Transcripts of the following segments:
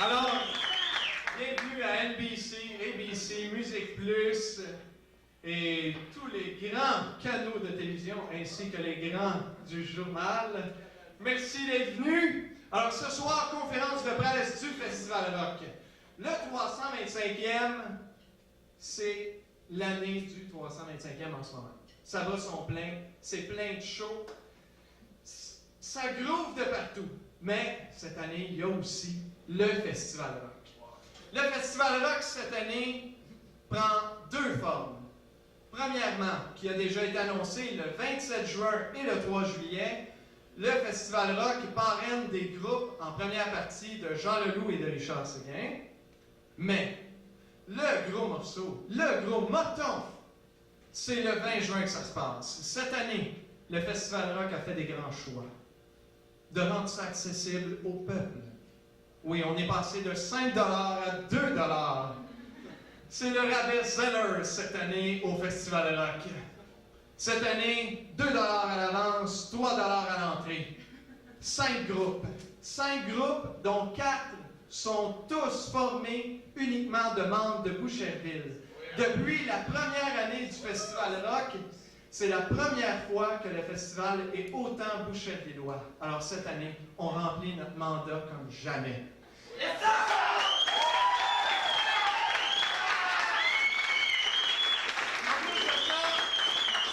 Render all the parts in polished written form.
Alors, bienvenue à NBC, ABC, Musique Plus et tous les grands canaux de télévision ainsi que les grands du journal. Merci d'être venus. Alors, ce soir, conférence de presse du Festival Rock. Le 325e, c'est l'année du 325e en ce moment. Ça va son plein, c'est plein de shows. Ça groove de partout. Mais cette année, il y a aussi le Festival Rock. Le Festival Rock, cette année, prend deux formes. Premièrement, qui a déjà été annoncé le 27 juin et le 3 juillet, le Festival Rock parraine des groupes en première partie de Jean Leloup et de Richard Séguin. Mais le gros morceau, le gros morton, c'est le 20 juin que ça se passe. Cette année, le Festival Rock a fait des grands choix de rendre ça accessible au peuple. Oui, on est passé de 5$ à 2$. C'est le rabais Zeller cette année au Festival Rock. Cette année, 2$ à l'avance, 3$ à l'entrée. 5 groupes. 5 groupes, dont 4 sont tous formés uniquement de membres de Boucherville. Depuis la première année du Festival Rock, c'est la première fois que le festival est autant bouchervillois. Alors cette année, on remplit notre mandat comme jamais.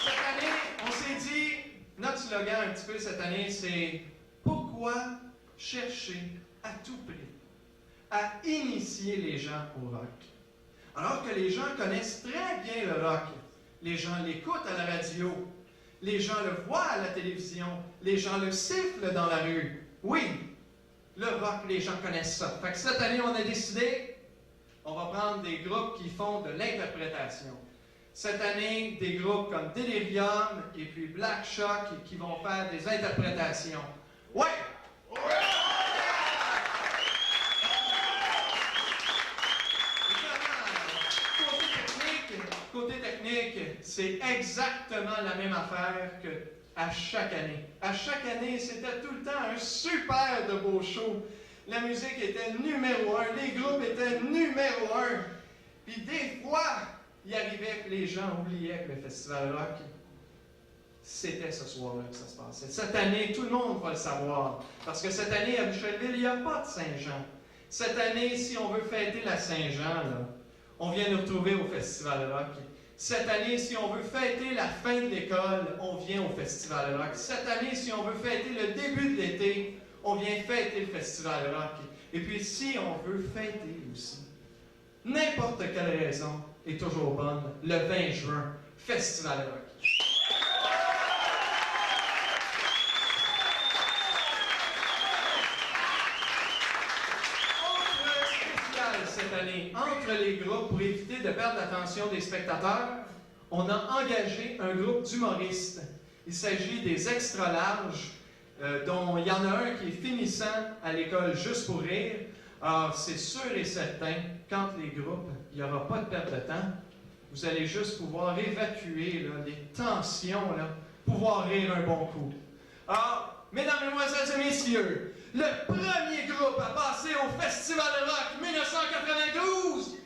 Cette année, on s'est dit, notre slogan un petit peu cette année, c'est « Pourquoi chercher à tout prix à initier les gens au rock? » Alors que les gens connaissent très bien le rock. Les gens l'écoutent à la radio. Les gens le voient à la télévision. Les gens le sifflent dans la rue. Oui, le rock, les gens connaissent ça. Fait que cette année, on a décidé, on va prendre des groupes qui font de l'interprétation. Cette année, des groupes comme Delirium et puis Black Shock qui vont faire des interprétations. Ouais! Côté technique, c'est exactement la même affaire qu'à chaque année. À chaque année, c'était tout le temps un super de beau show. La musique était numéro 1, les groupes étaient numéro 1. Puis des fois, il arrivait que les gens oubliaient que le Festival Rock, c'était ce soir-là que ça se passait. Cette année, tout le monde va le savoir. Parce que cette année, à Boucherville, il n'y a pas de Saint-Jean. Cette année, si on veut fêter la Saint-Jean, là, on vient nous retrouver au Festival Rock. Cette année, si on veut fêter la fin de l'école, on vient au Festival Rock. Cette année, si on veut fêter le début de l'été, on vient fêter le Festival Rock. Et puis, si on veut fêter aussi, n'importe quelle raison est toujours bonne, le 20 juin, Festival Rock. Cette année, entre les groupes, pour éviter de perdre l'attention des spectateurs, on a engagé un groupe d'humoristes. Il s'agit des extra larges, dont il y en a un qui est finissant à l'école Juste pour rire. Alors, c'est sûr et certain, quand les groupes, il n'y aura pas de perte de temps, vous allez juste pouvoir évacuer là, les tensions, là, pouvoir rire un bon coup. Alors, mesdames, mesdemoiselles et messieurs, le premier groupe à passer au Festival Rock 1992!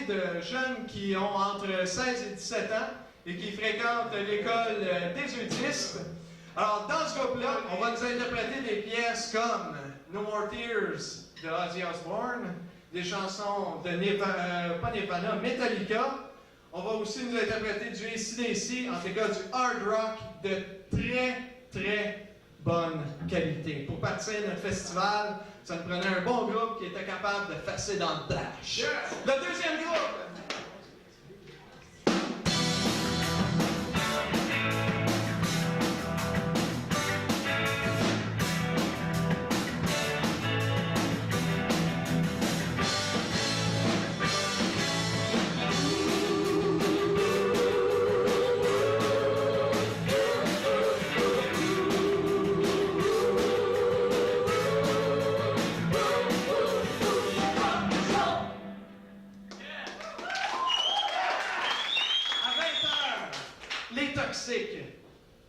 composé de jeunes qui ont entre 16 et 17 ans et qui fréquentent l'école des Eudistes. Alors, dans ce groupe-là, on va nous interpréter des pièces comme No More Tears de Ozzy Osbourne, des chansons de pas Nirvana, Metallica. On va aussi nous interpréter du AC/DC, en tout cas du hard rock de très, très bonne qualité. Pour partir de notre festival, ça nous prenait un bon groupe qui était capable de passer dans le dash. Yeah. Le deuxième groupe!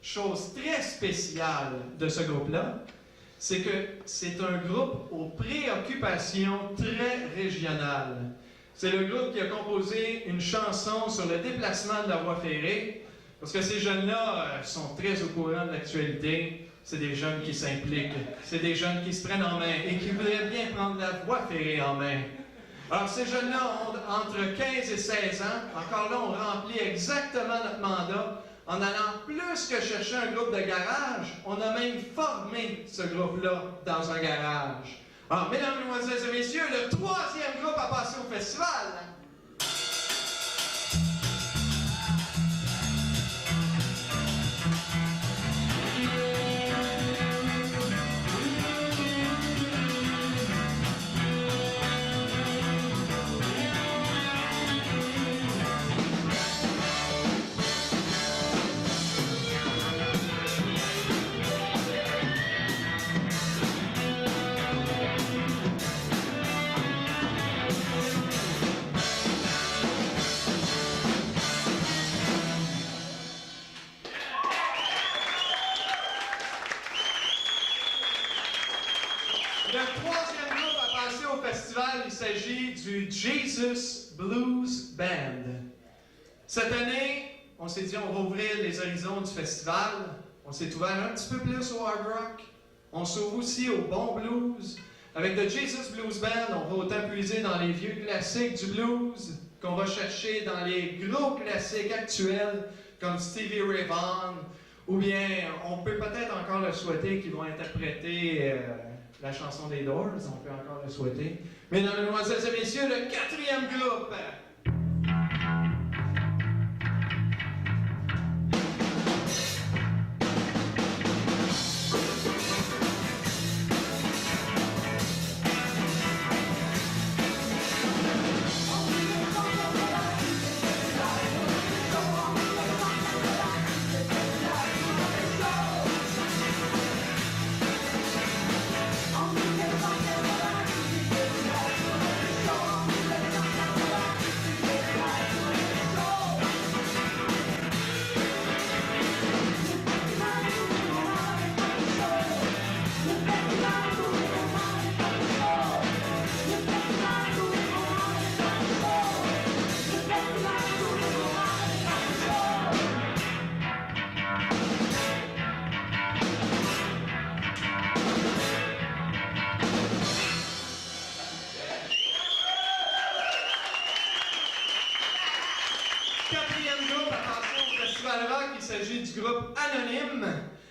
Chose très spéciale de ce groupe-là, c'est que c'est un groupe aux préoccupations très régionales. C'est le groupe qui a composé une chanson sur le déplacement de la voie ferrée, parce que ces jeunes-là sont très au courant de l'actualité. C'est des jeunes qui s'impliquent, c'est des jeunes qui se prennent en main et qui voudraient bien prendre la voie ferrée en main. Alors, ces jeunes-là ont entre 15 et 16 ans. Encore là, on remplit exactement notre mandat. En allant plus que chercher un groupe de garage, on a même formé ce groupe-là dans un garage. Alors, mesdames, mesdemoiselles et messieurs, le troisième groupe à passer au festival. Il s'agit du Jesus Blues Band. Cette année, on s'est dit on va ouvrir les horizons du festival. On s'est ouvert un petit peu plus au hard rock. On s'ouvre aussi au bon blues. Avec le Jesus Blues Band, on va autant puiser dans les vieux classiques du blues qu'on va chercher dans les gros classiques actuels comme Stevie Ray Vaughan, ou bien on peut peut-être encore le souhaiter qu'ils vont interpréter la chanson des Doors, on peut encore le souhaiter. Mesdames, mesdemoiselles et messieurs, le quatrième groupe. Il s'agit du groupe Anonyme.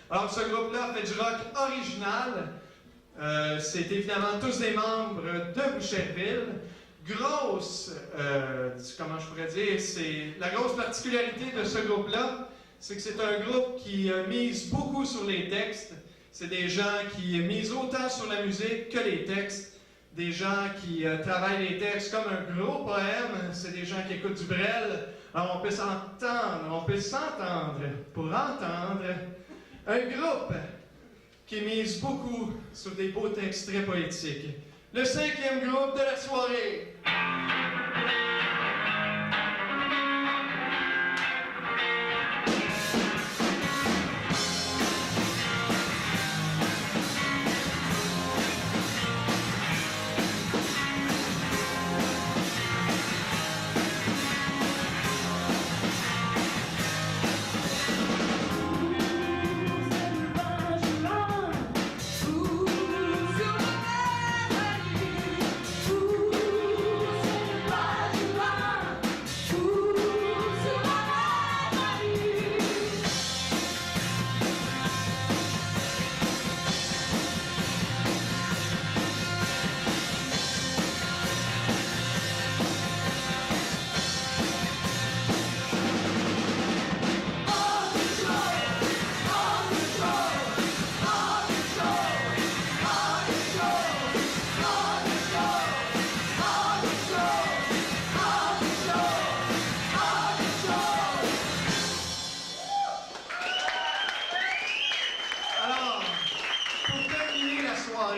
Alors, ce groupe-là fait du rock original. C'est évidemment tous des membres de Boucherville. Comment je pourrais dire, c'est la grosse particularité de ce groupe-là, c'est que c'est un groupe qui mise beaucoup sur les textes. C'est des gens qui misent autant sur la musique que les textes. Des gens qui travaillent les textes comme un gros poème. C'est des gens qui écoutent du Brel. Alors, on peut s'entendre pour entendre un groupe qui mise beaucoup sur des beaux textes très poétiques. Le cinquième groupe de la soirée.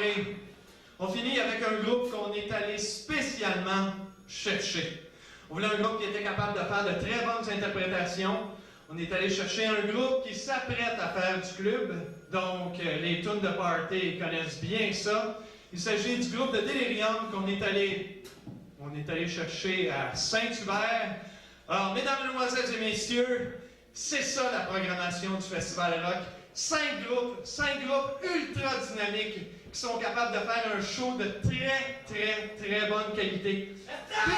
soirée. On finit avec un groupe qu'on est allé spécialement chercher. On voulait un groupe qui était capable de faire de très bonnes interprétations. On est allé chercher un groupe qui s'apprête à faire du club. Donc, les tunes de party, ils connaissent bien ça. Il s'agit du groupe de Delirium qu'on est allé chercher à Saint-Hubert. Alors, mesdames, mesdemoiselles et messieurs, c'est ça la programmation du Festival Rock. 5 groupes ultra dynamiques qui sont capables de faire un show de très, très, très bonne qualité. Puis,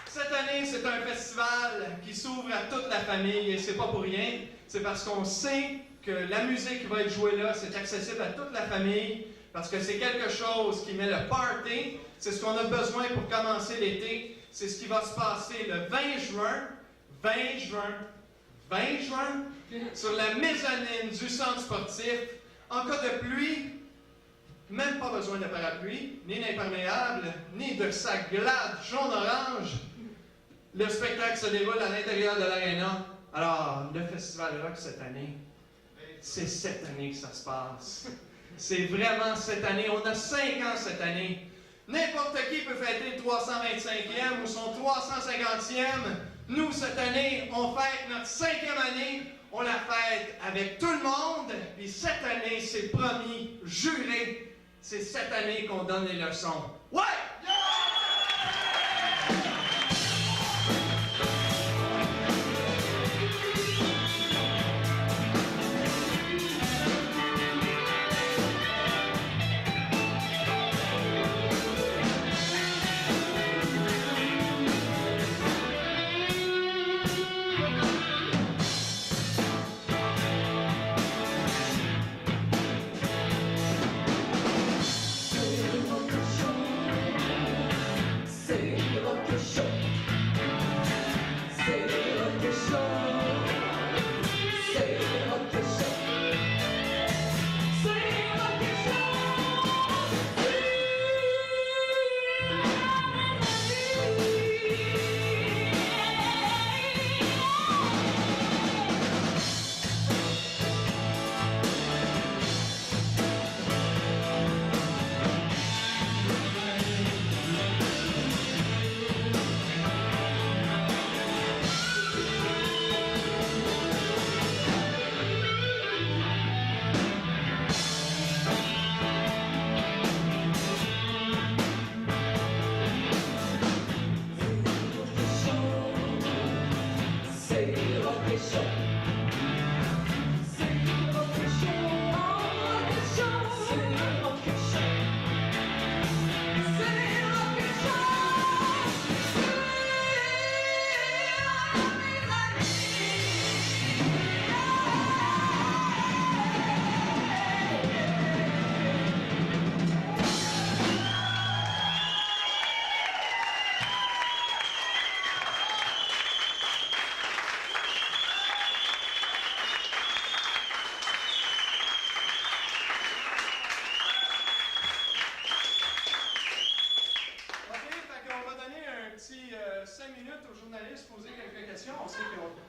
cette année, c'est un festival qui s'ouvre à toute la famille et c'est pas pour rien. C'est parce qu'on sait que la musique qui va être jouée là, c'est accessible à toute la famille, parce que c'est quelque chose qui met le party. C'est ce qu'on a besoin pour commencer l'été. C'est ce qui va se passer le 20 juin, sur la mezzanine du centre sportif. En cas de pluie, même pas besoin de parapluie, ni d'imperméable, ni de sac glade jaune-orange. Le spectacle se déroule à l'intérieur de l'aréna. Alors, le Festival Rock cette année, c'est cette année que ça se passe. C'est vraiment cette année. On a 5 ans cette année. N'importe qui peut fêter le 325e ou son 350e. Nous, cette année, on fête notre 5e année. On la fête avec tout le monde. Puis cette année, c'est promis, juré, c'est cette année qu'on donne les leçons. Ouais!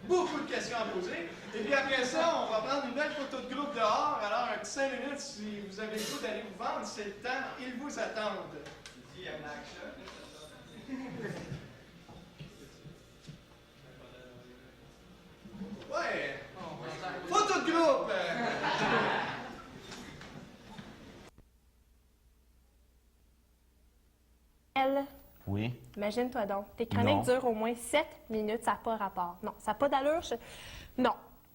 Beaucoup de questions à poser. Et puis après ça, on va prendre une belle photo de groupe dehors. Alors, un petit 5 minutes, si vous avez le goût d'aller vous vendre, c'est le temps. Ils vous attendent. Il y a un action. Ouais. Photo de groupe. Oui. Imagine-toi donc, tes chroniques durent au moins 7 minutes, ça n'a pas rapport. Non, ça n'a pas d'allure. Non.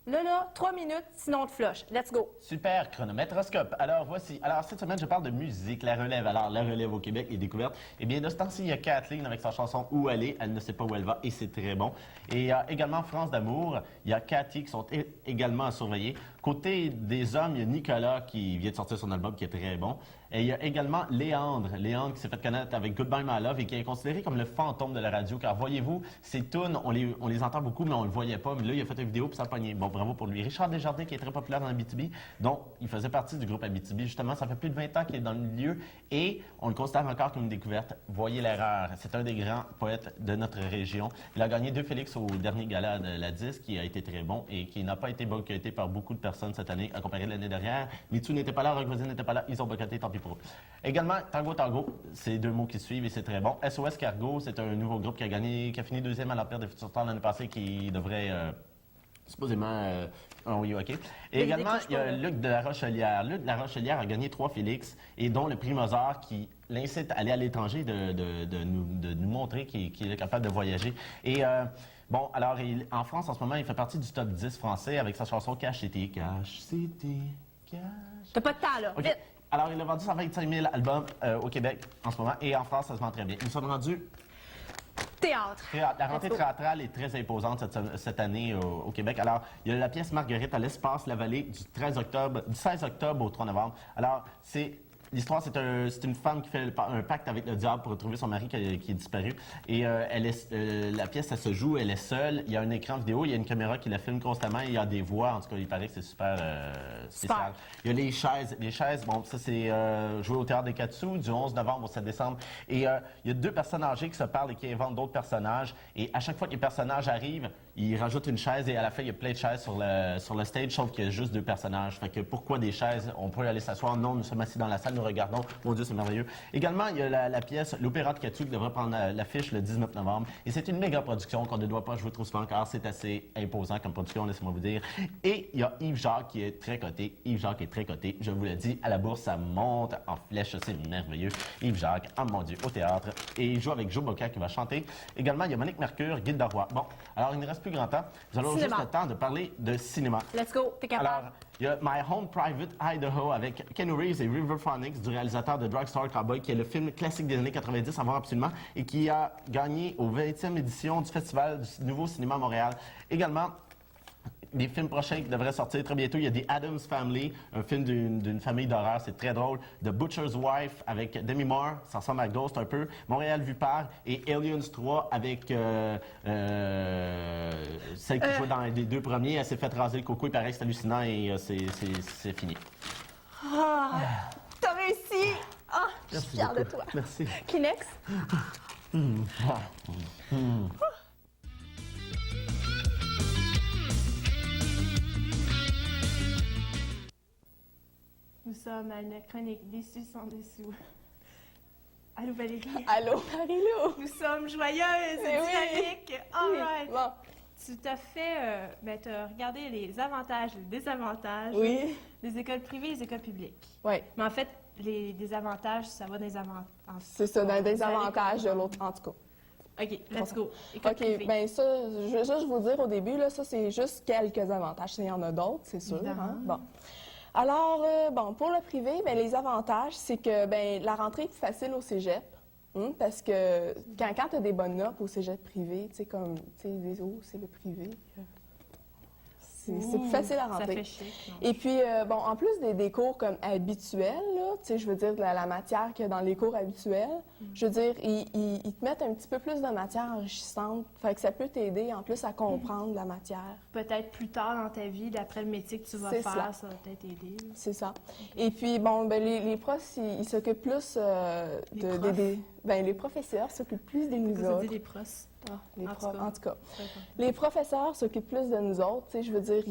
Là, 3 minutes, sinon on te flush. Let's go. Super, chronométroscope. Alors, voici. Alors, cette semaine, je parle de musique, la relève. Alors, la relève au Québec, les découvertes. Eh bien, de ce temps-ci, il y a Kathleen avec sa chanson « Où aller ». Elle ne sait pas où elle va et c'est très bon. Et il y a également France d'amour. Il y a Cathy qui sont également à surveiller. Côté des hommes, il y a Nicolas qui vient de sortir son album qui est très bon. Et il y a également Léandre qui s'est fait connaître avec Goodbye My Love et qui est considéré comme le fantôme de la radio. Car voyez-vous, ces tunes, on les entend beaucoup, mais on le voyait pas. Mais là, il a fait une vidéo puis ça a pogné. Bon, bravo pour lui. Richard Desjardins, qui est très populaire dans Abitibi, donc il faisait partie du groupe Abitibi. Justement, ça fait plus de 20 ans qu'il est dans le milieu et on le considère encore comme une découverte. Voyez l'erreur. C'est un des grands poètes de notre région. Il a gagné 2 Félix au dernier gala de la disque, qui a été très bon et qui n'a pas été boycotté par beaucoup de personnes cette année, à comparer de l'année dernière. Mitsu n'était pas là, Rock Voisine n'était pas là, ils ont boycotté, tant pis pour eux. Également, Tango, c'est 2 mots qui suivent et c'est très bon. SOS Cargo, c'est un nouveau groupe qui a fini 2e à l'Empire des Futurs Temps l'année passée, qui devrait supposément... oui, OK. Et également, il y a Luc de la Rochelière. Luc de la Rochelière a gagné 3 Félix, et dont le prix Mozart qui l'incite à aller à l'étranger, de nous montrer qu'il est capable de voyager. Et bon, alors, en France, en ce moment, il fait partie du top 10 français avec sa chanson Cash City. Cash City, Cash... T'as pas de temps, là. OK. Vite. Alors, il a vendu 125 000 albums au Québec en ce moment, et en France, ça se vend très bien. Nous sommes rendus... Théâtre. La rentrée théâtrale est très imposante cette année au Québec. Alors, il y a la pièce Marguerite à l'Espace La Vallée du 16 octobre au 3 novembre. Alors, l'histoire, c'est une femme qui fait un pacte avec le diable pour retrouver son mari qui est disparu. Et la pièce, ça se joue, elle est seule. Il y a un écran vidéo, il y a une caméra qui la filme constamment. Il y a des voix, en tout cas, il paraît que c'est super spécial. Il y a les chaises. Les chaises, bon, ça, c'est joué au Théâtre des Quatre-Sous du 11 novembre au 7 décembre. Et il y a 2 personnes âgées qui se parlent et qui inventent d'autres personnages. Et à chaque fois que les personnages arrivent, ils rajoutent une chaise et à la fin, il y a plein de chaises sur le stage, sauf qu'il y a juste 2 personnages. Fait que pourquoi des chaises? On peut aller s'asseoir. Non, nous sommes assis dans la salle, nous regardons. Mon Dieu, c'est merveilleux. Également, il y a la pièce L'Opéra de Catu qui devrait prendre l'affiche le 19 novembre. Et c'est une méga production qu'on ne doit pas jouer trop souvent car c'est assez imposant comme production, laissez-moi vous dire. Et il y a Yves Jacques qui est très coté. Yves Jacques est très coté. Je vous le dis, à la bourse, ça monte en flèche. C'est merveilleux. Yves Jacques, oh mon Dieu, au théâtre. Et il joue avec Joe Boca qui va chanter. Également, il y a Monique Mercure, Guilde Roy. Bon, alors il ne reste plus grand temps. Nous allons juste le temps de parler de cinéma. Let's go, t'es capable. Alors, il y a My Home Private Idaho avec Ken Reeves et River Phoenix, du réalisateur de Drugstore Cowboy, qui est le film classique des années 90 à voir absolument et qui a gagné au 20e édition du Festival du Nouveau Cinéma à Montréal. Également, des films prochains qui devraient sortir très bientôt. Il y a The Addams Family, un film d'une famille d'horreur, c'est très drôle. The Butcher's Wife avec Demi Moore, ça ressemble à Ghost un peu. Montréal vu par et Aliens 3 avec celle qui joue dans les 2 premiers. Elle s'est fait raser le coco, il paraît que c'est hallucinant et c'est fini. T'as réussi! Je suis fière de toi. Merci. Kleenex? Nous sommes à une chronique déçue sans dessous. Allô Valérie? Allô, Marie-Lou? Nous sommes joyeuses et dynamiques. All right. Bon. Tu t'as fait, t'as regardé les avantages et les désavantages des écoles privées et des écoles publiques. Oui. Mais en fait, les désavantages, ça va dans les avantages. C'est ça, dans les désavantages de l'autre, en tout cas. OK, let's go. École OK, privée. bien ça, je veux juste vous dire au début, là, ça, c'est juste quelques avantages. Il y en a d'autres, c'est sûr. Hein? Bon. Alors, bon, pour le privé, bien, les avantages, c'est que bien, la rentrée est plus facile au cégep. Parce que quand tu as des bonnes notes au cégep privé, tu sais, comme, tu sais, les autres, c'est le privé. C'est plus facile à rentrer. Ça fait chic, Et puis, bon, en plus des cours comme habituels, là, tu sais, je veux dire, la matière qu'il y a dans les cours habituels, je veux dire, ils te mettent un petit peu plus de matière enrichissante. Fait que ça peut t'aider, en plus, à comprendre la matière. Peut-être plus tard dans ta vie, d'après le métier que tu vas C'est faire, ça va peut-être aider. C'est ça. Et puis, bon, ben, les profs, ils s'occupent plus les professeurs s'occupent plus de nous Ça autres. dit les profs. Les En profs, tout cas. en tout cas. Les professeurs s'occupent plus de nous autres. Tu sais, je veux dire,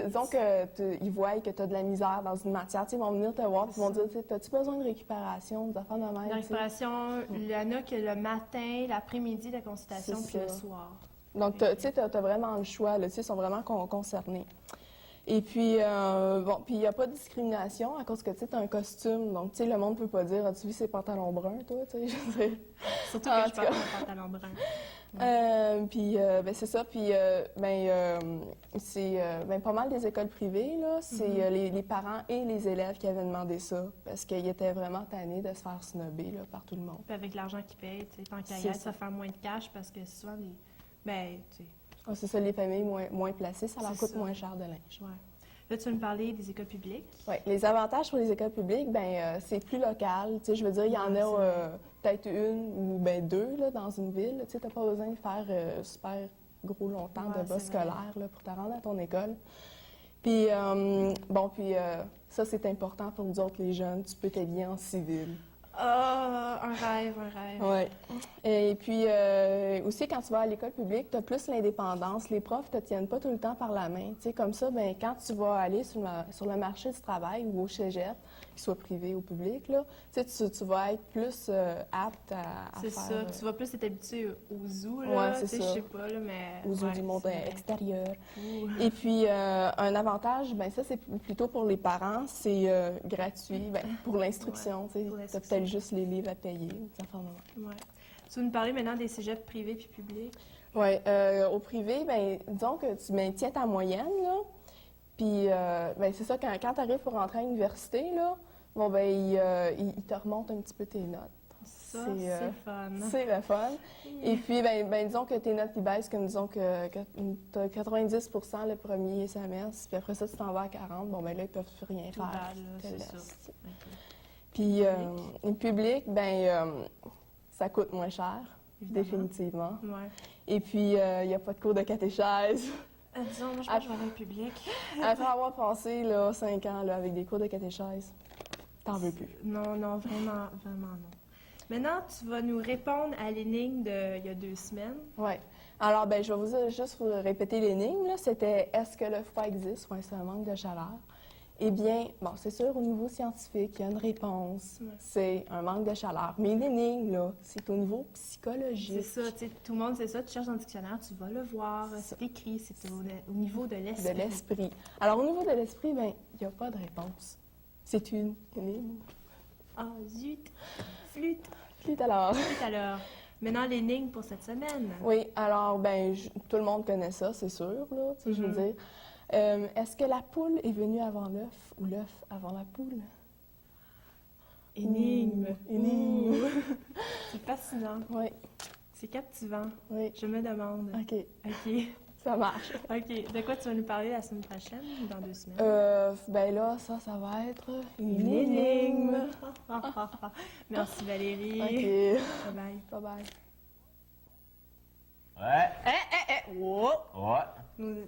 disons qu'ils voient que tu as de la misère dans une matière. Tu sais, ils vont venir te voir et ils vont dire, as-tu besoin de récupération, des affaires de même? La récupération, il y en a que le matin, l'après-midi, la consultation, C'est puis le ça. soir. Donc, tu sais, tu as vraiment le choix. Là, tu sais, ils sont vraiment concernés. Et puis, bon, puis il n'y a pas de discrimination à cause que, tu sais, tu as un costume. Donc, tu sais, le monde ne peut pas dire, as-tu vu ses pantalons bruns, toi? Tu sais, je veux dire. Surtout En que je tout porte cas. un pantalon brun. Puis, ben, c'est ça. Puis, c'est pas mal des écoles privées, là. C'est les parents et les élèves qui avaient demandé ça parce qu'ils étaient vraiment tannés de se faire snobber, là, par tout le monde. Puis avec l'argent qu'ils payent, tu sais, tant qu'à y C'est être, ça. ça fait moins de cash parce que souvent, tu sais, Ah, c'est ça, les familles moins placées, ça leur C'est coûte ça. moins cher de linge. Ouais. Là, tu veux me parler des écoles publiques. Ouais, les avantages pour les écoles publiques, c'est plus local. Tu sais, je veux dire, il y en Ouais, a c'est vrai. peut-être une ou deux là, dans une ville. Tu sais, t'as pas besoin de faire super gros longtemps Ouais, de bas c'est vrai. scolaire là, pour te rendre à ton école. Puis, ça, c'est important pour nous autres, les jeunes. Tu peux t'habiller en civil. Ah, un rêve, un rêve. Oui. Et puis, aussi, quand tu vas à l'école publique, tu as plus l'indépendance. Les profs ne te tiennent pas tout le temps par la main. Tu sais, comme ça, quand tu vas aller sur le marché du travail ou au cégep, qu'il soit privé ou public, là, tu sais, tu vas être plus apte à C'est faire... ça. Tu vas plus être habitué au zoo, là. Ouais, c'est Tu sais, ça. je sais pas, là, mais... aux yeux ouais, du monde c'est vrai. extérieur. Ouh. Et puis, un avantage, ça, c'est plutôt pour les parents, c'est gratuit pour l'instruction. Ouais, Tu pour as l'instruction. peut-être juste les livres à payer. Des affaires de même. Ouais. Tu veux nous parler maintenant des cégeps privés puis publics? Oui, au privé, disons que tu maintiens ta moyenne, là. Puis, c'est ça, quand tu arrives pour rentrer à l'université, là, ils te remontent un petit peu tes notes. Ça, c'est fun. C'est le fun. Et puis, disons que tes notes, ils baissent, comme disons que tu as 90 le premier semestre, puis après ça, tu t'en vas à 40, là, ils peuvent plus rien Tout faire. bad, là, ils te c'est laissent. ça. Ok. Puis, le public, ça coûte moins cher, Évidemment. définitivement. Ouais. Et puis, il n'y a pas de cours de catéchèse. Disons, moi, je pense que je vais aller au public. Après avoir passé là, 5 ans là, avec des cours de catéchèse, t'en veux plus. Non, non, vraiment, vraiment non. Maintenant, tu vas nous répondre à l'énigme d'il y a 2 semaines. Oui. Alors, je vais juste vous répéter l'énigme. Là. C'était est-ce que le froid existe ou est-ce un manque de chaleur? Eh bien, c'est sûr, au niveau scientifique, il y a une réponse. Ouais. C'est un manque de chaleur. Mais l'énigme, là, c'est au niveau psychologique. C'est ça, tu sais, tout le monde sait ça. Tu cherches dans le dictionnaire, tu vas le voir. C'est écrit, c'est au niveau de l'esprit. De l'esprit. Alors, au niveau de l'esprit, il n'y a pas de réponse. C'est une énigme. Ah, zut! Flûte! Flûte alors. Flûte alors. Maintenant, l'énigme pour cette semaine. Oui, alors, tout le monde connaît ça, c'est sûr, là, tu sais, je veux dire. Est-ce que la poule est venue avant l'œuf ou l'œuf avant la poule? Énigme. Énigme. Ouh. C'est fascinant. Oui, C'est captivant. oui. Je me demande. OK, OK. ça marche. OK. De quoi tu vas nous parler la semaine prochaine ou dans 2 semaines? Là, ça va être Une énigme. Merci Valérie. OK. Bye bye. Bye-bye. Ouais. Wow. Ouais.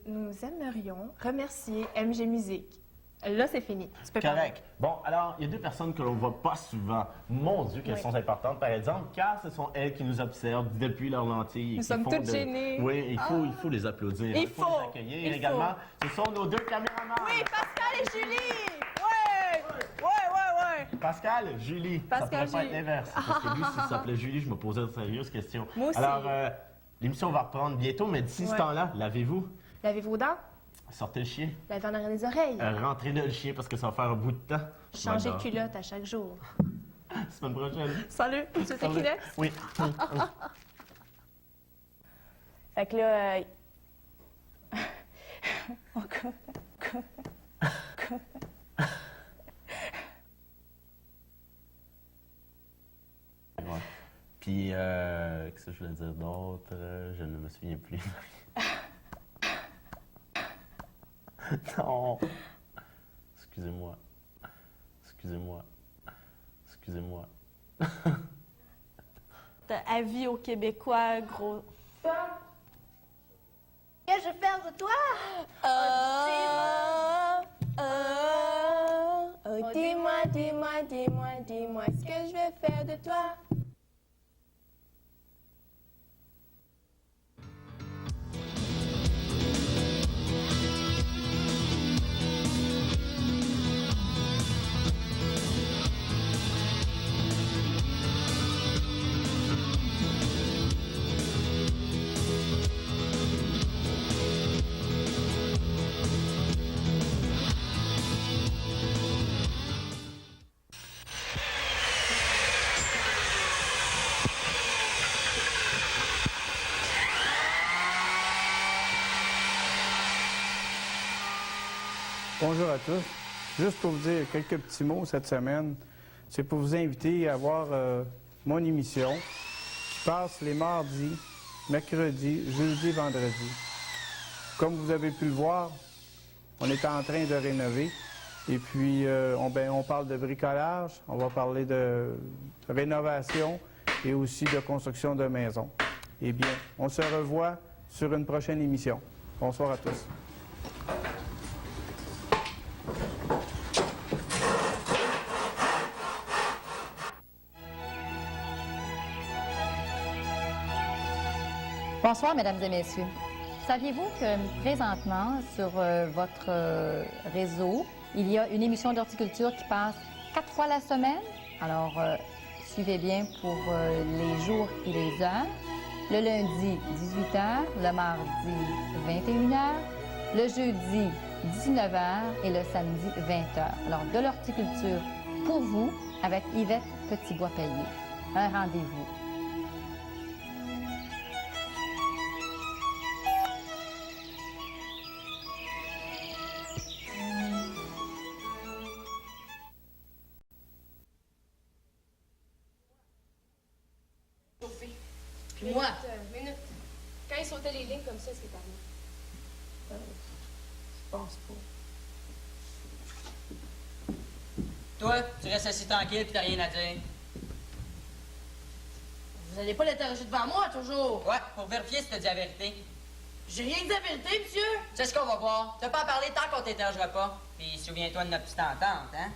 Nous aimerions remercier MG Musique. Là, c'est fini. Tu peux parler. Correct. Bon, alors, il y a 2 personnes que l'on ne voit pas souvent. Mon Dieu, qu'elles Oui. sont importantes, par exemple, car ce sont elles qui nous observent depuis leur lentille. et Nous qui sommes font toutes gênées. Oui, il faut les applaudir. Il faut faut. les accueillir Il également. Ce sont nos 2 caméramans. Oui, Pascal et Julie! Ouais! Pascal, Julie. Pascal, ça pourrait Julie. pas être l'inverse. Parce que lui, s'il s'appelait Julie, je me posais de sérieuses questions. Moi aussi. Alors, l'émission va reprendre bientôt, mais d'ici ce Ouais. temps-là, lavez-vous, Lavez vos dents, sortez le chien, lavez en arrière des oreilles, rentrez le chien parce que ça va faire un bout de temps. changez de Voilà. culotte à chaque jour. Semaine prochaine. Salut! Tu veux tes Salut. culottes? Oui. Fait que là, Ouais. Puis, qu'est-ce que je voulais dire d'autre? Je ne me souviens plus. Non. Excusez-moi. Excusez-moi. Excusez-moi. Avis aux Québécois, gros. Qu'est-ce que je fais de toi? dis-moi ce que je vais faire de toi. Bonjour à tous. Juste pour vous dire quelques petits mots cette semaine, c'est pour vous inviter à voir mon émission qui passe les mardis, mercredis, jeudi, vendredi comme vous avez pu le voir, on est en train de rénover. Et puis, on parle de bricolage, on va parler de rénovation et aussi de construction de maisons. Eh bien, on se revoit sur une prochaine émission. Bonsoir à tous. Bonsoir, mesdames et messieurs. Saviez-vous que présentement, sur votre réseau, il y a une émission d'horticulture qui passe 4 fois la semaine? Alors, suivez bien pour les jours et les heures. Le lundi, 18h, le mardi, 21h, le jeudi, 19h et le samedi, 20h. Alors, de l'horticulture pour vous avec Yvette Petitbois-Payé. Un rendez-vous. Puis moi. Minute. Quand ils sautaient les lignes comme ça, est-ce que t'arrives? Je pense pas. Toi, tu restes assis tranquille puis t'as rien à dire. Vous allez pas l'interroger devant moi, toujours. Ouais, pour vérifier si t'as dit la vérité. J'ai rien dit la vérité, monsieur. C'est ce qu'on va voir. T'as pas à parler tant qu'on t'interrogera pas. Puis souviens-toi de notre petite entente, hein?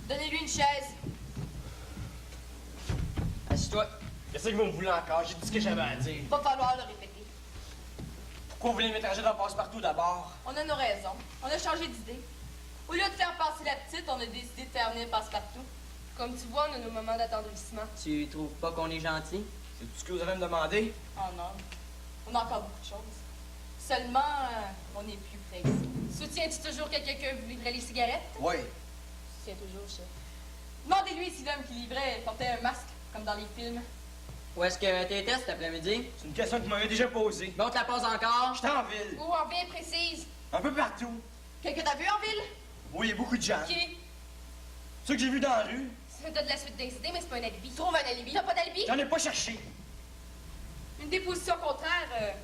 Donnez-lui une chaise. Assis-toi. Qu'est-ce que vous me voulez encore? J'ai dit ce que j'avais à dire. Va falloir le répéter. Pourquoi vous voulez m'étranger dans passe-partout d'abord? On a nos raisons. On a changé d'idée. Au lieu de faire passer la petite, on a décidé de faire venir passe-partout. Comme tu vois, on a nos moments d'attendrissement. Tu trouves pas qu'on est gentil? C'est tout ce que vous allez me demander? Oh non. On a encore beaucoup de choses. Seulement, on n'est plus précis. Soutiens-tu toujours quelqu'un qui livrait les cigarettes? Oui. Soutiens toujours, chef. Demandez-lui si l'homme qui livrait portait un masque, comme dans les films. Où est-ce que t'étais cet après-midi? C'est une question que vous m'avez déjà posée. Bon, te la pose encore? J'étais en ville. Ou en bien précise. Un peu partout. Quelqu'un t'a vu en ville? Oui, il y a beaucoup de gens. Qui? Ceux que j'ai vus dans la rue, T'as de la suite d'incidents, mais c'est pas un alibi. Trouve un alibi. T'as pas d'alibi? j'en ai pas cherché. Une déposition contraire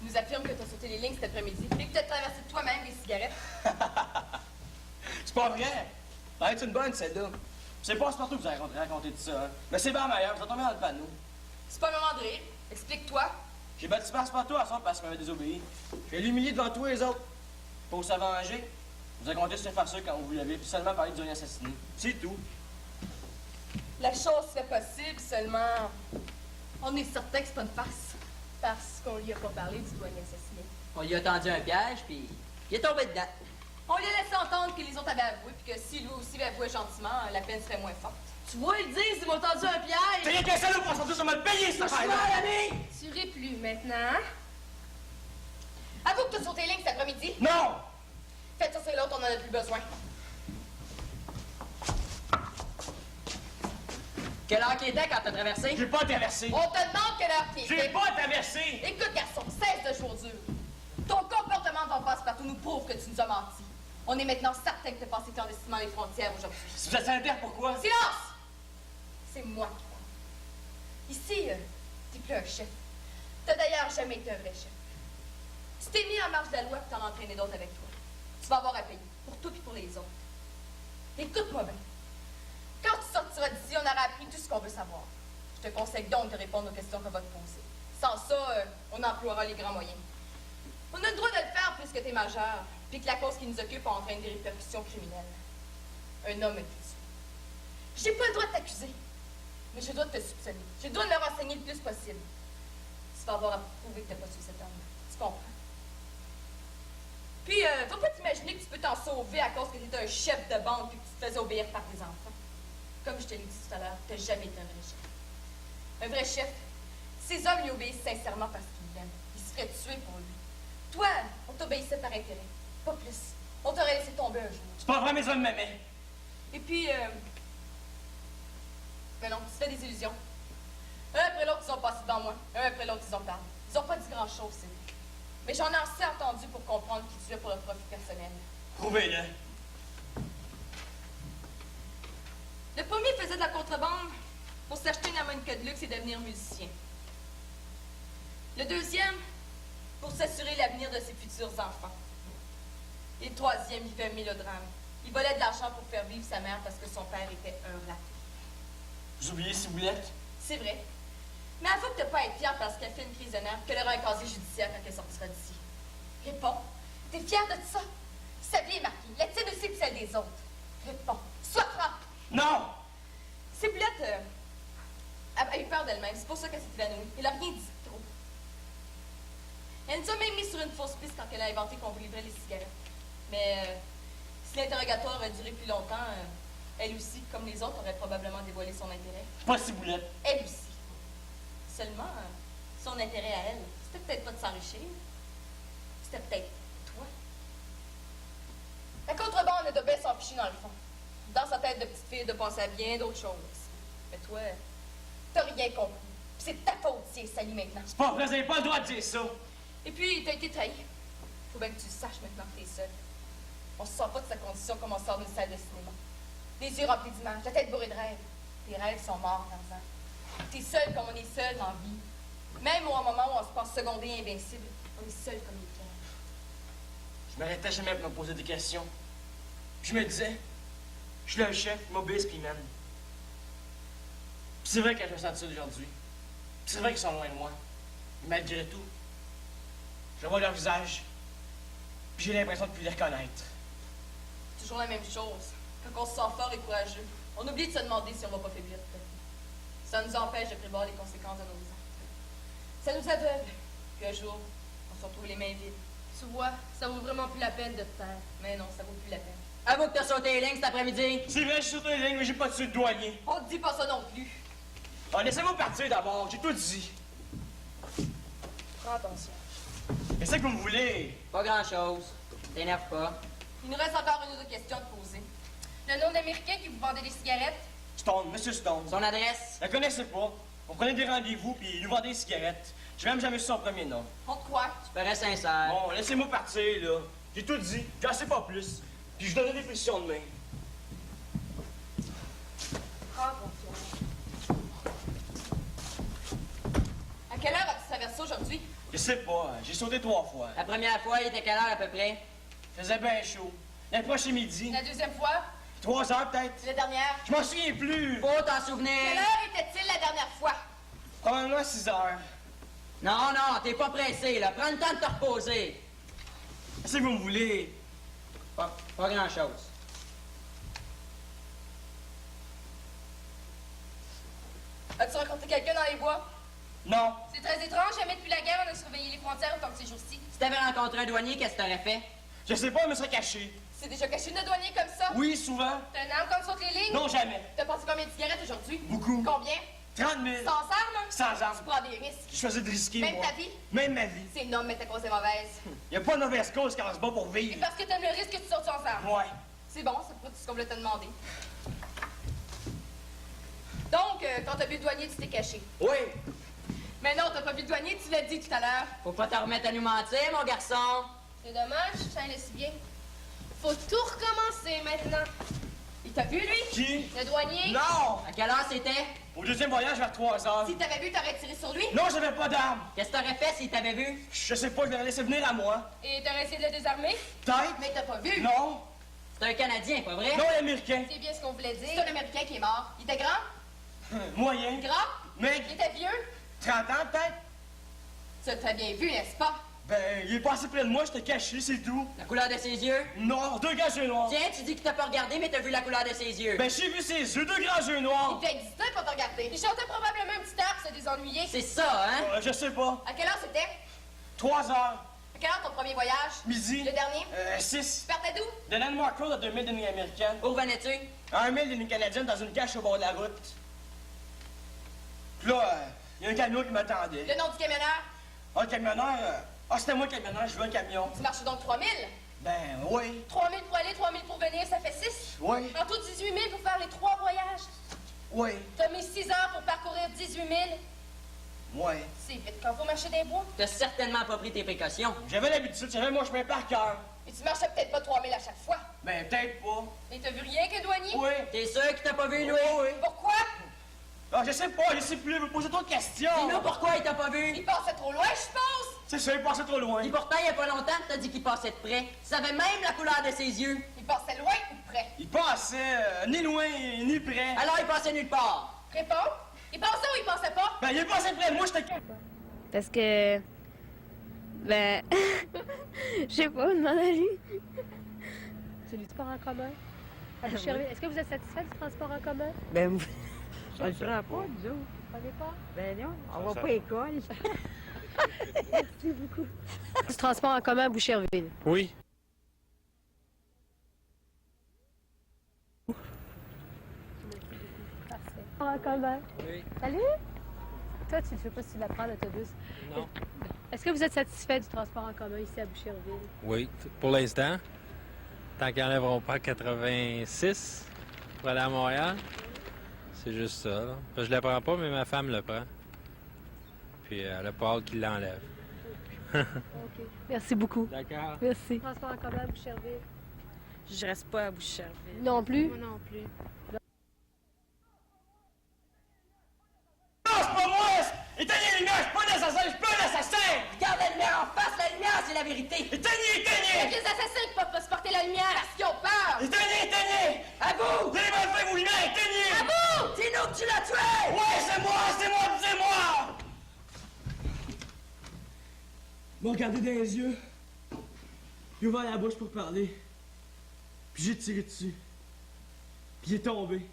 nous affirme que t'as sauté les lignes cet après-midi et que t'as traversé toi-même les cigarettes. C'est pas vrai. Ça va être une bonne, celle-là. C'est pas partout que vous avez raconté tout ça, hein. Mais c'est bien meilleur, vous êtes tombé dans le panneau. C'est pas le moment de rire. Explique-toi. J'ai battu passe-partout à soir parce qu'il m'avait désobéi. Je vais l'humilier devant tous les autres. Pour se venger, vous avez compté sur une farceur quand vous l'avez, puis seulement parler du assassiné. C'est tout. La chose serait possible, seulement on est certain que c'est pas une farce. Parce qu'on lui a pas parlé du douanier assassiné. On lui a tendu un piège, puis il est tombé dedans. On lui a laissé entendre que les autres avaient avoué, puis que si lui aussi avouait gentiment, la peine serait moins forte. Tu vois, ils disent, ils m'ont tendu un piège! T'as rien qu'un salaud pour sortir sur me le payer, cette affaire-là! Tu ris plus maintenant. Avoue que t'as sauté les lignes cet après-midi. Non! Faites ça, c'est l'autre, on en a plus besoin. Quelle heure qu'il était quand t'as traversé? J'ai pas traversé! On te demande quelle heure qu'il J'ai était. pas traversé! Écoute, garçon, cesse de jour dur. Ton comportement devant passe-partout nous prouve que tu nous as menti. On est maintenant certain que tu as passé clandestinement les frontières aujourd'hui. Si vous êtes sanitaire, pourquoi? Silence! C'est moi qui parle. Ici, t'es plus un chef. T'as d'ailleurs jamais été un vrai chef. Tu t'es mis en marche de la loi et t'en as entraîné d'autres avec toi. Tu vas avoir à payer, pour toi et pour les autres. Écoute-moi bien. Quand tu sortiras d'ici, on aura appris tout ce qu'on veut savoir. Je te conseille donc de répondre aux questions qu'on va te poser. Sans ça, on emploiera les grands moyens. On a le droit de le faire puisque t'es majeur, puis que la cause qui nous occupe entraîne des répercussions criminelles. Un homme est tué. J'ai pas le droit de t'accuser, mais je dois te soupçonner. Je dois me renseigner le plus possible. Tu vas avoir à prouver que t'as pas tué cet homme. Tu comprends? Puis, faut pas t'imaginer que tu peux t'en sauver à cause que t'étais un chef de bande puis que tu te faisais obéir par tes enfants. Comme je te l'ai dit tout à l'heure, t'as jamais été un vrai chef. Un vrai chef, ces hommes lui obéissent sincèrement parce qu'ils l'aiment. Ils se feraient tuer pour lui. Toi, on t'obéissait par intérêt, pas plus. On t'aurait laissé tomber un jour. C'est pas vrai, mes hommes m'aimaient. Et puis, mais non, tu te fais des illusions. Un après l'autre, ils ont passé devant moi. Un après l'autre, ils ont parlé. Ils ont pas dit grand-chose, c'est vrai. Mais j'en ai assez entendu pour comprendre qu'ils tuaient pour leur profit personnel. Prouvez-le. Le premier faisait de la contrebande pour s'acheter une harmonica marque de luxe et devenir musicien. Le deuxième, pour s'assurer l'avenir de ses futurs enfants. Et le troisième, il fait un mélodrame. Il volait de l'argent pour faire vivre sa mère parce que son père était un raté. Vous oubliez Ciboulette? C'est vrai. Mais avoue que t'as pas à être fière parce qu'elle fait une crise de nerfs, qu'elle aura un casier judiciaire quand elle sortira d'ici. Réponds. T'es fière de ça? Sa vie est marquée. La tienne aussi que celle des autres. Réponds. Sois franc. Non! Ciboulette a eu peur d'elle-même. C'est pour ça qu'elle s'est évanouie. Elle a rien dit trop. Elle nous a même mis sur une fausse piste quand elle a inventé qu'on vous livrait les cigarettes. Mais si l'interrogatoire a duré plus longtemps, elle aussi, comme les autres, aurait probablement dévoilé son intérêt. Pas Ciboulette. Elle aussi. Seulement, son intérêt à elle, c'était peut-être pas de s'enrichir. C'était peut-être toi. La contrebande ne devait s'en ficher dans le fond. Dans sa tête de petite fille, de penser à bien d'autres choses. Mais toi, t'as rien compris. Puis c'est ta faute si elle est salie maintenant. C'est pas vrai, vous avez pas le droit de dire ça. Et puis, t'as été trahi. Faut bien que tu le saches maintenant que t'es seule. On se sent pas de sa condition comme on sort d'une salle de cinéma. Les yeux remplis d'images, la tête bourrée de rêves. Tes rêves sont morts, Tarzan. T'es seul comme on est seul dans la vie. Même au moment où on se pense secondé et invincible, on est seul comme les pierres. Je m'arrêtais jamais pour me poser des questions. Je me disais, je suis le chef, il m'obéisse puis il m'aime. Puis c'est vrai que je me sens seul aujourd'hui. Puis c'est vrai qu'ils sont loin de moi. Mais malgré tout, je vois leur visage. Puis j'ai l'impression de plus les reconnaître. Toujours la même chose. Quand on se sent fort et courageux, on oublie de se demander si on va pas faiblir tout à coup. Ça nous empêche de prévoir les conséquences de nos actes. Ça nous aveugle. Puis un jour, on se retrouve les mains vides. Tu vois, ça vaut vraiment plus la peine de te taire. Mais non, ça vaut plus la peine. Avoue que t'as sauté les lignes cet après-midi. C'est vrai, je suis sur les lignes, mais j'ai pas tué de douanier. On te dit pas ça non plus. Ah, laissez-moi partir d'abord, j'ai tout dit. Prends attention. Qu'est-ce que vous me voulez? Pas grand-chose. T'énerve pas. Il nous reste encore une ou deux questions à te poser. Le nom d'Américain qui vous vendait des cigarettes? Stone, Monsieur Stone. Son adresse? Je la connaissais pas. On prenait des rendez-vous, puis il nous vendait des cigarettes. J'ai même jamais su son premier nom. On te croit? Tu parais sincère. Bon, laissez-moi partir, là. J'ai tout dit, j'en sais pas plus. Puis je donnais des précisions de main. Prends confiance. À quelle heure as-tu traversé aujourd'hui? Je sais pas, j'ai sauté 3 fois. La première fois, il était quelle heure à peu près? Faisait bien chaud. L'après-midi. La deuxième fois? 3 heures peut-être. La dernière? Je m'en souviens plus. Faut t'en souvenir. Quelle heure était-il la dernière fois? Probablement 6 heures. Non, non, t'es pas pressé, là. Prends le temps de te reposer. Qu'est-ce que vous me voulez? Pas grand-chose. As-tu rencontré quelqu'un dans les bois? Non. C'est très étrange, jamais depuis la guerre, on a surveillé les frontières autant que ces jours-ci. Si t'avais rencontré un douanier, qu'est-ce que t'aurais fait? Je sais pas, je me serais caché. C'est déjà caché de douanier comme ça? Oui, souvent. T'as une arme quand tu sautes les lignes? Non, jamais. T'as passé combien de cigarettes aujourd'hui? Beaucoup. Combien? 30 000. Sans arme? Sans Tu arme. prends des risques. Je faisais de risquer, Même moi. ta vie? Même ma vie. C'est non, mais ta cause est mauvaise. Y a pas de mauvaise cause quand on se bat pour Et vivre. parce que t'aimes le risque que tu sortes sans arme. Ouais. C'est bon, c'est pas tout ce qu'on voulait te demander. Donc, quand t'as vu le douanier, tu t'es caché. Oui. Mais non, t'as pas vu le douanier, tu l'as dit tout à l'heure. Faut pas te remettre à nous mentir, mon garçon. C'est dommage, ça allait si bien. Faut tout recommencer maintenant. Il t'a vu, lui? Qui? Le douanier? Non! À quelle heure c'était? Au deuxième voyage vers 3 heures. Si t'avais vu, t'aurais tiré sur lui? Non, j'avais pas d'arme. Qu'est-ce que t'aurais fait s'il t'avait vu? Je sais pas, je l'aurais laissé venir à moi. Et t'aurais essayé de le désarmer? Peut-être. Mais t'as pas vu? Non. C'est un Canadien, pas vrai? Non, l'Américain. C'est bien ce qu'on voulait C'est dire. un Américain qui est mort. Il était grand? Moyen. Grand? Mec, Il était vieux? 30 ans peut-être? Tu as très bien vu, n'est-ce pas? Ben, il est passé près de moi, j'étais caché, c'est tout. La couleur de ses yeux? Noir, 2 grands yeux noirs. Tiens, tu dis que t'as pas regardé, mais t'as vu la couleur de ses yeux. Ben, j'ai vu ses yeux, 2 grands yeux noirs. Il t'a existé pour te regarder. Il chantait probablement un petit air pour se désennuyer. C'est ça, hein? Je sais pas. À quelle heure c'était? 3 heures. À quelle heure ton premier voyage? Midi. Le dernier? 6. Tu partais d'où? De Landmark Road à 2000 de nuit américaine. Où revenais-tu? À 1 000 de nuit canadienne dans une cache au bord de la route. Puis là, il y a un camion qui m'attendait. Le nom du camionneur? Ah, le camionneur, c'était moi le camionneur, je veux un camion. Tu marches donc 3000? Ben, oui. 3000 pour aller, 3000 pour venir, ça fait 6. Oui. En tout, 18 000 pour faire les 3 voyages. Oui. T'as mis 6 heures pour parcourir 18 000. Oui. C'est vite quand faut marcher des bois. T'as certainement pas pris tes précautions. J'avais l'habitude, j'avais mon chemin par cœur. Et tu marchais peut-être pas 3000 à chaque fois. Ben, peut-être pas. Et t'as vu rien que douanier? Oui. T'es sûr que t'as pas vu, Louis? Oui. Pourquoi? Ah, je sais plus, me posez trop de questions! Dis-nous pourquoi il t'a pas vu! Il passait trop loin, je pense! C'est ça, il passait trop loin! Et pourtant, il y a pas longtemps, t'as dit qu'il passait de près. Tu savais même la couleur de ses yeux. Il passait loin ou près? Il passait ni loin, ni près. Alors, il passait nulle part. Réponds! Il passait ou il passait pas? Ben, il passait près de moi, j'étais... Parce que. Ben. Je sais pas, demande à lui. C'est du transport en commun. À Boucherville. Est-ce que vous êtes satisfait du transport en commun? Ben, on le prend pas, nous autres. Vous prenez pas? Ben non, on va pas à l'école. Merci beaucoup. Du transport en commun à Boucherville. Oui. Parfait. En commun. Oui. Salut! Toi, tu ne fais pas si tu la prends l'autobus. Non. Est-ce que vous êtes satisfait du transport en commun ici à Boucherville? Oui, pour l'instant. Tant qu'ils n'enlèveront pas 86 pour aller à Montréal, c'est juste ça. Là. Je le prends pas, mais ma femme le prend. Puis elle a pas hâte qu'il l'enlève. OK. Merci beaucoup. D'accord. Merci. Transport en commun à Boucherville. Je reste pas à Boucherville. Non plus? Moi non plus. Non, c'est pas moi! Éteignez les lumières, je suis pas un assassin, je suis pas un assassin! Regarde la lumière en face, la lumière, c'est la vérité. Éteignez! Les assassins qui peuvent pas supporter la lumière parce qu'ils ont peur! Éteignez! À vous! Vous avez mal fait vos lumières, éteignez! À vous! Dis-nous que tu l'as tué! Ouais, c'est moi! Il m'a regardé dans les yeux, il a ouvert la bouche pour parler, puis j'ai tiré dessus, puis il est tombé,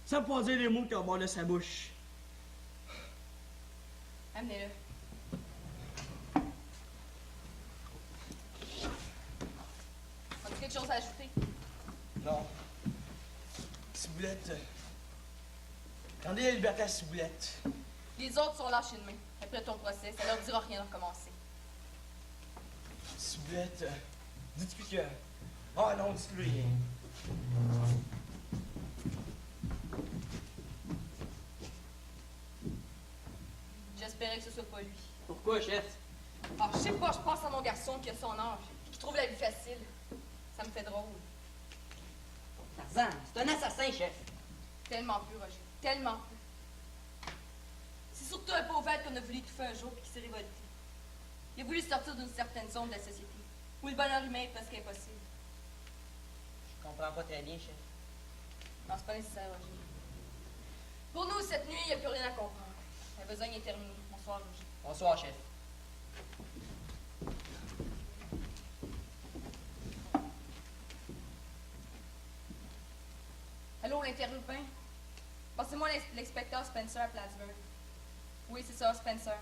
sans pouvoir dire les mots qui ont mort de sa bouche. Amenez-le. As-tu quelque chose à ajouter? Non. Ciboulette. Rendez la liberté à Ciboulette. Les autres sont lâchés de main. Après ton procès, ça leur dira rien de recommencer. Ciboulette, dites-lui que... Ah non, dites-lui rien. J'espérais que ce soit pas lui. Pourquoi, chef? Ah, je sais pas, je pense à mon garçon qui a son âge et qui trouve la vie facile. Ça me fait drôle. Tarzan, c'est un assassin, chef. Tellement peu, Roger. Tellement peu. C'est surtout un pauvre être qu'on a voulu tout faire un jour et qui s'est révolté. Il a voulu sortir d'une certaine zone de la société, où le bonheur humain est presque impossible. Je comprends pas très bien, chef. Non, c'est pas nécessaire, Roger. Pour nous, cette nuit, il n'y a plus rien à comprendre. La besogne est terminée. Bonsoir, Roger. Bonsoir, chef. Allô, l'interurbain? Passez-moi l'inspecteur Spencer à Plattsburgh. Oui, c'est ça, Spencer.